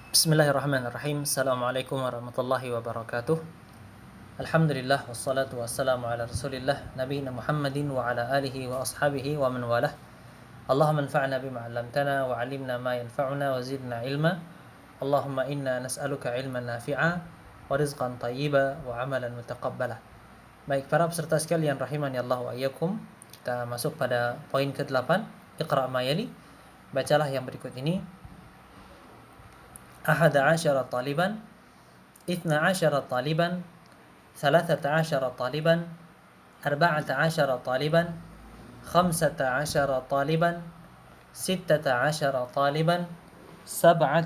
Bismillahirrahmanirrahim. Assalamualaikum warahmatullahi wabarakatuh. Alhamdulillah wassalatu wassalamu ala Rasulillah nabiyina Muhammadin wa ala alihi wa ashabihi wa man walah. Allahumma anfa'na bima 'allamtana wa 'allimna ma yanfa'una wa zidna ilma. Allahumma inna nas'aluka ilman nafi'a wa rizqan thayyiba wa 'amalan mutaqabbala. Baik para peserta sekalian rahimani Allah wa iyyakum. Kita masuk pada poin ke-8, Iqra' ma yali. Bacalah yang berikut ini. 11 طالبا 12 طالبا 13 طالبا 14 طالبا 15 طالبا 16 طالبا 17 طالبا 18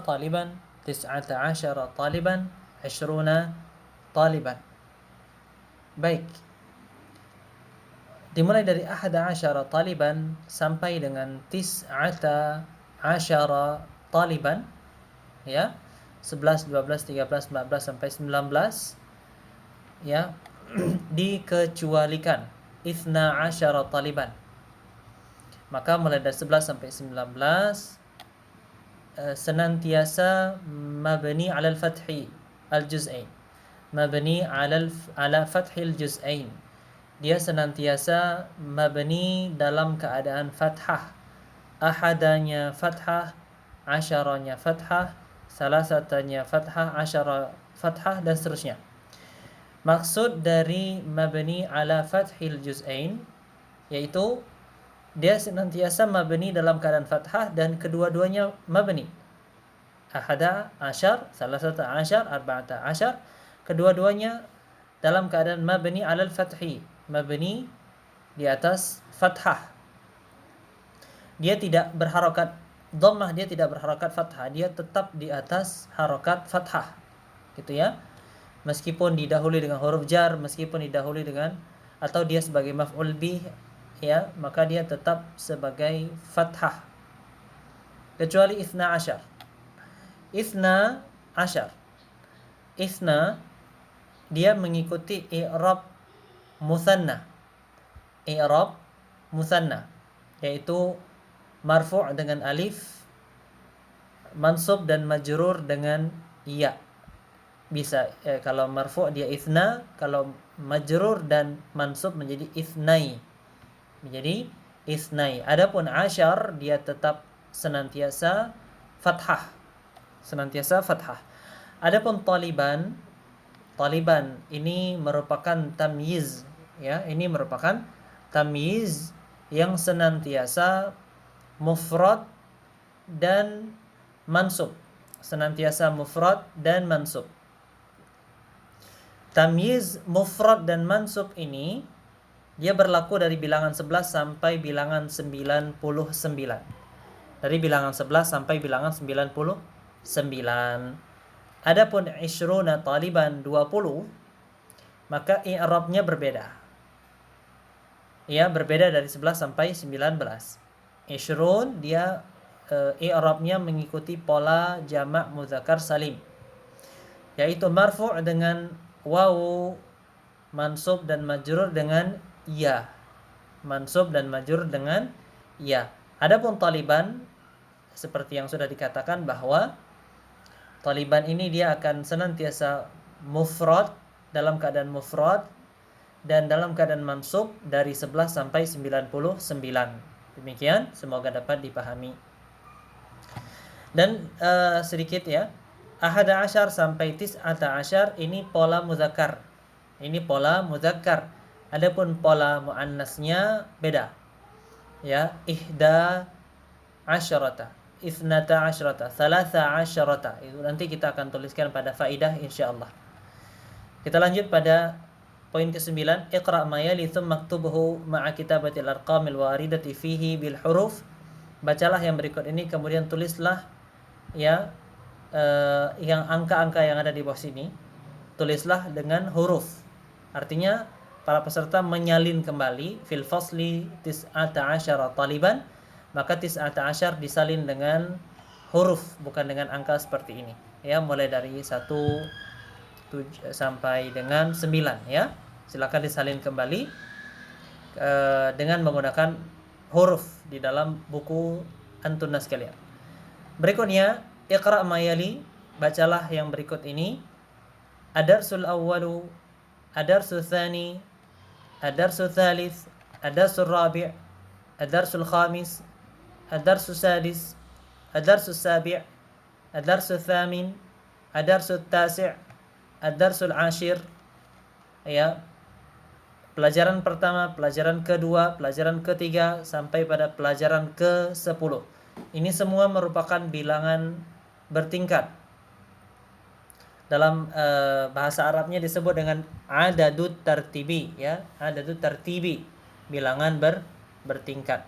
طالبا 19 طالبا 20 طالبا. Baik, dimulai dari 11 taliban sampai dengan 19 taliban, ya, 11, 12, 13, 14 sampai 19, ya, dikecualikan 12 taliban. Maka mulai dari 11 sampai 19 senantiasa mabni 'ala al-fathi al-juz'ain. Mabni 'ala fathi al-juz'ain. Dia senantiasa mabni dalam keadaan fathah. Ahadanya fathah, asyaranya fathah, salasatanya fathah, asyara fathah, dan seterusnya. Maksud dari mabni ala fathil juz'ain yaitu dia senantiasa mabni dalam keadaan fathah dan kedua-duanya mabni. Ahada asyar, salasata asyar, arba'ata asyar, kedua-duanya dalam keadaan mabni alal fathi, mabni di atas fathah. Dia tidak berharokat dhammah, dia tidak berharokat fathah, dia tetap di atas harokat fathah, gitu ya. Meskipun didahului dengan huruf jar, meskipun didahului dengan atau dia sebagai maf'ul bih, ya, maka dia tetap sebagai fathah. Kecuali ithna asyar. Ithna asyar. Ithna dia mengikuti i'rab mutsanna. I'rab mutsanna yaitu marfu' dengan alif, mansub dan majrur dengan ya. Bisa kalau marfu' dia itsna, kalau majrur dan mansub menjadi itsnai. Menjadi itsnai. Adapun asyar dia tetap senantiasa fathah. Senantiasa fathah. Adapun taliban, taliban ini merupakan tamyiz, ya, ini merupakan tamyiz yang senantiasa mufrad dan mansub, senantiasa mufrad dan mansub. Tamyiz mufrad dan mansub ini dia berlaku dari bilangan 11 sampai bilangan 99. Dari bilangan 11 sampai bilangan 99. Adapun 20 taliban 20, maka i'rabnya berbeda. Ya, berbeda dari 11 sampai 19. 20 dia i'rabnya mengikuti pola jamak muzakkar salim, yaitu marfu' dengan wawu, mansub dan majrur dengan ya. Mansub dan majrur dengan ya. Adapun taliban seperti yang sudah dikatakan bahwa taliban ini dia akan senantiasa mufrad, dalam keadaan mufrad dan dalam keadaan mansub dari 11 sampai 99. Demikian, semoga dapat dipahami. Dan sedikit ya, ahada asyar sampai tis'ata asyar ini pola muzakkar. Ini pola muzakkar. Adapun pola muannasnya beda. Ya, ihda asyarata, ithnata asyarata, thalatha asyarata. Itu nanti kita akan tuliskan pada faidah insyaallah. Kita lanjut pada poin ke-9, Iqra' ma yali thumma aktubhu ma'a kitabatil arqamil waridati fihi bil huruf. Bacalah yang berikut ini kemudian tulislah ya yang angka-angka yang ada di bawah sini, tulislah dengan huruf. Artinya para peserta menyalin kembali fil fasli 19 taliban, maka 19 disalin dengan huruf bukan dengan angka seperti ini. Ya, mulai dari 1 sampai dengan 9 ya. Silakan disalin kembali dengan menggunakan huruf di dalam buku antunna sekalian. Berikutnya, iqra' ma yali, bacalah yang berikut ini. Ad-darsul awwalu, ad-darsul tsani, ad-darsul tsalits, ad-darsul rabi', ad-darsul khamis, ad-darsul sadis, ad-darsul sabi', ad-darsul tsamin, ad-darsul tasi', ad-darsul ashir. Ya, pelajaran pertama, pelajaran kedua, pelajaran ketiga sampai pada pelajaran ke-10. Ini semua merupakan bilangan bertingkat. Dalam bahasa Arabnya disebut dengan adadut tartibi, ya, adadut tartibi, bilangan bertingkat.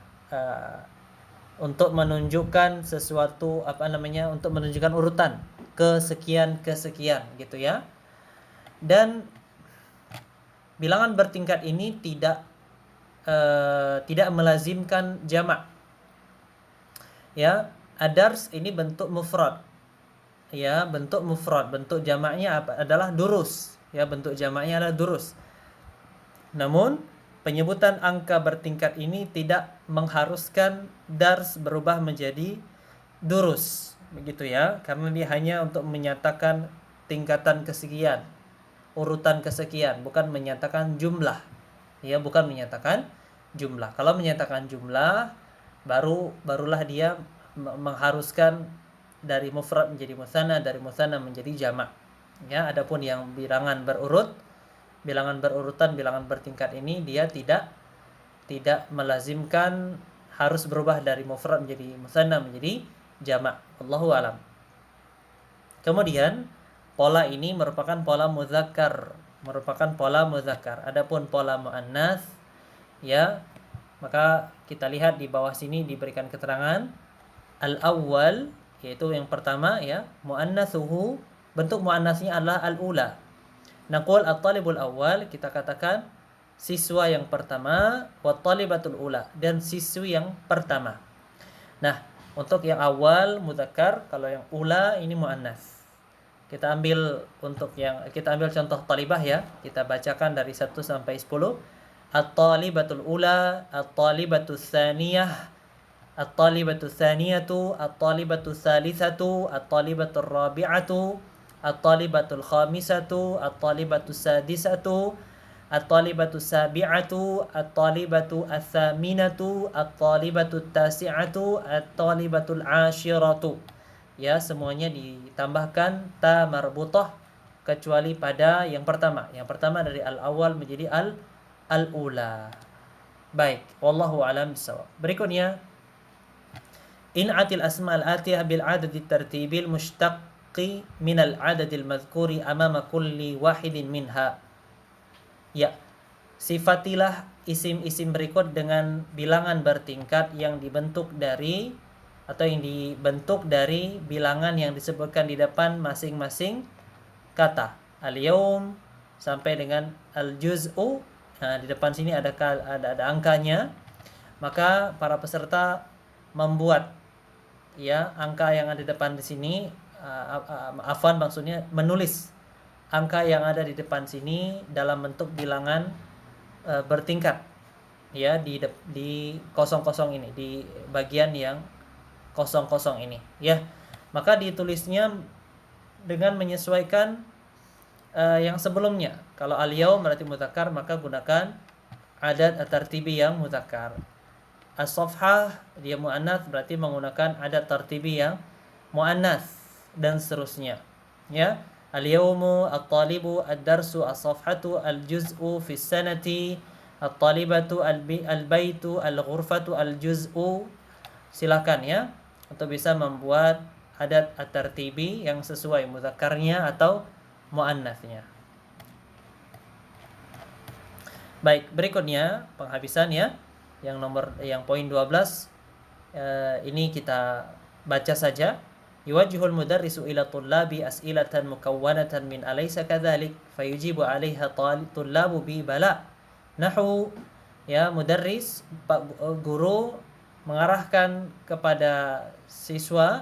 Untuk menunjukkan sesuatu, untuk menunjukkan urutan kesekian gitu ya. Dan bilangan bertingkat ini tidak melazimkan jamak. Ya, adars ini bentuk mufrad. Ya, bentuk mufrad, bentuk jamaknya adalah durus. Ya, bentuk jamaknya adalah durus. Namun penyebutan angka bertingkat ini tidak mengharuskan dars berubah menjadi durus, begitu ya, karena dia hanya untuk menyatakan tingkatan kesekian, urutan kesekian, bukan menyatakan jumlah. Ya, bukan menyatakan jumlah. Kalau menyatakan jumlah, barulah dia mengharuskan dari mufrad menjadi musanna, dari musanna menjadi jamak. Ya, adapun yang bilangan berurutan, bilangan bertingkat ini dia tidak melazimkan harus berubah dari mufrad menjadi musanna menjadi jamak. Wallahu alam. Kemudian pola ini merupakan pola muzakkar, Adapun pola muannas, ya, maka kita lihat di bawah sini diberikan keterangan al-awwal, yaitu yang pertama, ya, muannatsuhu, bentuk muannasnya adalah al-ula. Naqul at-talibul awwal, kita katakan siswa yang pertama, wa talibatul ula, dan siswi yang pertama. Nah, untuk yang awal mudzakkar, kalau yang ula ini muannas. Kita ambil contoh talibah, ya. Kita bacakan dari 1 sampai 10. At-talibatul ula, at-talibatus tsaniyah, at-talibatus tsaniyatu, at-talibatus tsalitsatu, at-talibatur rabi'atu, at-talibatul khamisatu, at-talibatus sadisatu, at-talibatu sabi'atu, at-talibatu ats-tsaminatu, at-talibatu tasi'atu, at-talibatul ashiratu. Ya, semuanya ditambahkan ta marbutah kecuali pada yang pertama. Yang pertama dari al-awwal menjadi al-ula. Baik, wallahu a'lam bissawab. Berikutnya, in'atil asma'al atiyah bil adadi tartibil mushtaqi minal adadil madhkuri amama kulli wahidin minha. Ya, sifatilah isim-isim berikut dengan bilangan bertingkat yang dibentuk dari bilangan yang disebutkan di depan masing-masing kata. Al-yaum sampai dengan al-juz'u. Nah, di depan sini ada angkanya. Maka para peserta membuat, ya, angka yang ada di depan di sini, maksudnya menulis angka yang ada di depan sini dalam bentuk bilangan bertingkat, ya, di kosong-kosong ini, di bagian yang kosong-kosong ini, ya. Maka ditulisnya dengan menyesuaikan yang sebelumnya. Kalau al-yaum berarti mudzakkar, maka gunakan adad at-tartibi yang mudzakkar. As-safhah dia muannats, berarti menggunakan adad tartibi yang muannats, dan seterusnya, ya. Al-yawmu, at-talibu, ad-darsu, as-safhatu, al-juz'u fi sanati, at-talibatu, al-baitu, al-ghurfatu, al-juz'u. Silakan, ya, untuk bisa membuat adad at-tartibi yang sesuai mudzakarnya atau muannasnya. Baik, berikutnya penghabisan, ya. Yang poin 12 ini kita baca saja. Yuwajjihul mudarrisu ila tullabi as'ilatan mukawwanatan min alaysa kadzalik fayujibu 'alaiha tullabu bi bala. Nahu, ya, mudarris, guru mengarahkan kepada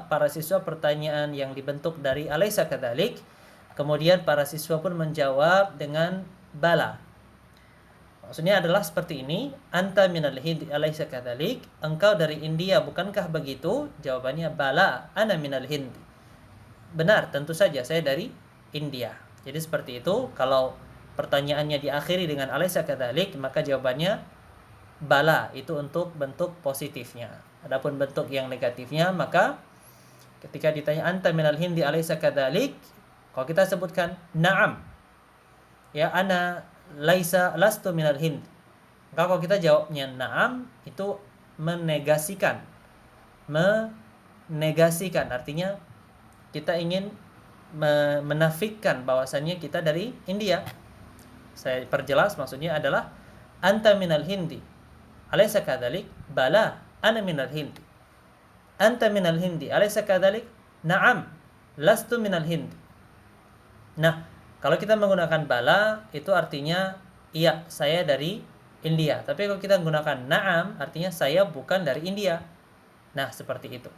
para siswa pertanyaan yang dibentuk dari alaysa kadzalik, kemudian para siswa pun menjawab dengan bala. Maksudnya adalah seperti ini, anta minal Hindi alaysa kadzalik? Engkau dari India bukankah begitu? Jawabannya bala, ana minal Hindi. Benar, tentu saja saya dari India. Jadi seperti itu. Kalau pertanyaannya diakhiri dengan alaysa kadzalik, maka jawabannya bala, itu untuk bentuk positifnya. Adapun bentuk yang negatifnya, maka ketika ditanya anta minal Hindi alaysa kadzalik, kalau kita sebutkan na'am, ya ana lastu minal Hind, maka kalau kita jawabnya na'am, itu menegasikan, artinya kita ingin menafikan bahwasannya kita dari India. Saya perjelas, maksudnya adalah anta minal Hindi alaysa kadzalik? Bala, ana minal Hindi. Anta minal Hindi alaysa kadzalik? Na'am, lastu minal Hindi. Nah, kalau kita menggunakan bala, itu artinya iya, saya dari India. Tapi kalau kita menggunakan na'am, artinya saya bukan dari India. Nah, seperti itu.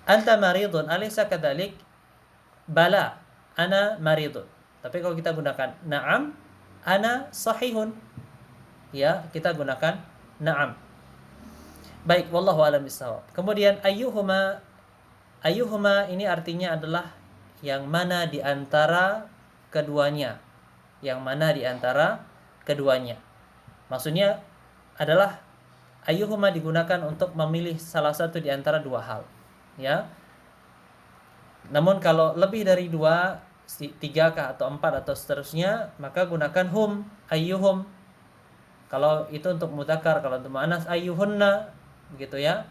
Anta maridun alaysa kadzalik? Bala, ana maridun. Tapi kalau kita gunakan na'am, ana sahihun. Ya, kita gunakan na'am. Baik, wallahu a'lam bishawab. Kemudian ayyuhuma ini artinya adalah yang mana di antara keduanya. Yang mana di antara keduanya. Maksudnya adalah ayyuhuma digunakan untuk memilih salah satu di antara dua hal. Ya. Namun kalau lebih dari dua, tiga kah atau empat atau seterusnya, maka gunakan hum, ayyuhum. Kalau itu untuk mudzakkar, kalau untuk muannas ayyuhunna, begitu ya.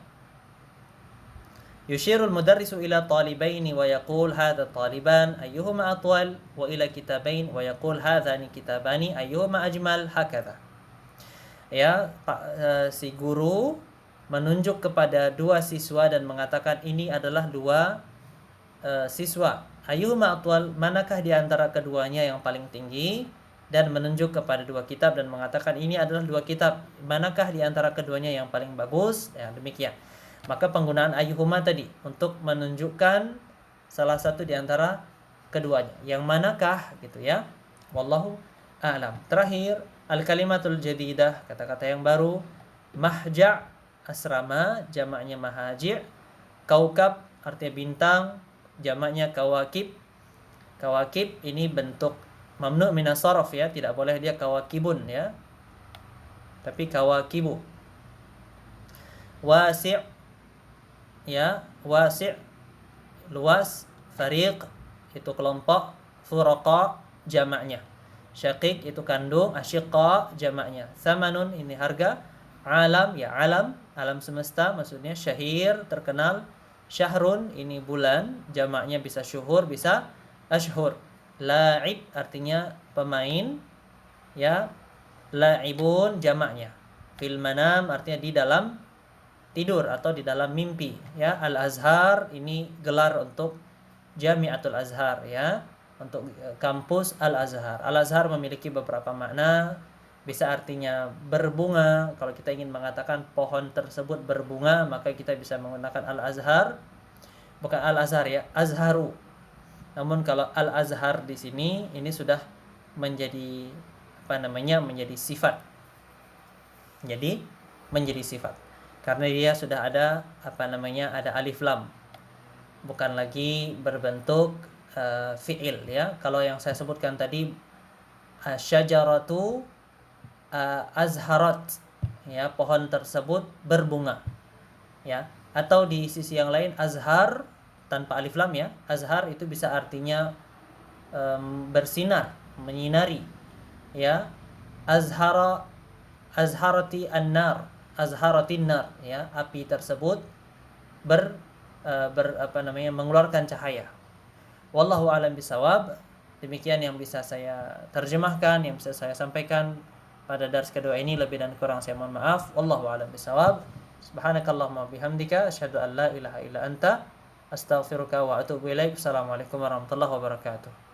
Yushirul mudarrisu ila talibaini wa yaqul hadha taliban ayyuhuma atwal, wa ila kitabain wa yaqul hadhani kitabani ayyuhuma ajmal, hakadha. Ya, si guru menunjuk kepada dua siswa dan mengatakan ini adalah dua siswa. Ayyuhuma atwal, manakah di antara keduanya yang paling tinggi? Dan menunjuk kepada dua kitab dan mengatakan ini adalah dua kitab, manakah di antara keduanya yang paling bagus? Ya, demikian. Maka penggunaan ayyuhuma tadi untuk menunjukkan salah satu di antara keduanya. Yang manakah gitu ya. Wallahu a'lam. Terakhir, al-kalimatul jadidah, kata-kata yang baru. Mahja', asrama, jamaknya mahaji'. Kaukab, artinya bintang, jamaknya kawakib. Kawakib ini bentuk mamnu' minas sarf ya, tidak boleh dia kawakibun ya. Tapi kawakibu. Wasi' ya, wasi' luas, fariq itu kelompok, furaqa jamaknya. Syaqiq itu kandung, asyiqa jamaknya. Samanun ini harga, alam ya alam semesta maksudnya, syahir terkenal, syahrun ini bulan, jamaknya bisa syuhur bisa ashhur. La'ib artinya pemain ya, la'ibun jamaknya. Fil manam artinya di dalam tidur atau di dalam mimpi ya. Al-Azhar ini gelar untuk Jami'atul Azhar ya, untuk kampus Al-Azhar. Al-Azhar memiliki beberapa makna, bisa artinya berbunga. Kalau kita ingin mengatakan pohon tersebut berbunga, maka kita bisa menggunakan Al-Azhar. Bukan Al-Azhar ya, Azharu. Namun kalau Al-Azhar di sini ini sudah menjadi menjadi sifat. Jadi menjadi sifat. Karena dia sudah ada ada alif lam. Bukan lagi berbentuk fi'il ya. Kalau yang saya sebutkan tadi syajaratu azharat ya, pohon tersebut berbunga. Ya, atau di sisi yang lain azhar tanpa alif lam ya. Azhar itu bisa artinya bersinar, menyinari. Ya. Azharati an-nar, azharatin nar ya, api tersebut mengeluarkan cahaya. Wallahu a'lam bisawab. Demikian yang bisa saya terjemahkan, yang bisa saya sampaikan pada dars kedua ini. Lebih dan kurang saya mohon maaf. Wallahu a'lam bisawab. Subhanakallahumma bihamdika asyhadu an la ilaha illa anta astaghfiruka wa atubu ilaik. Assalamualaikum warahmatullahi wabarakatuh.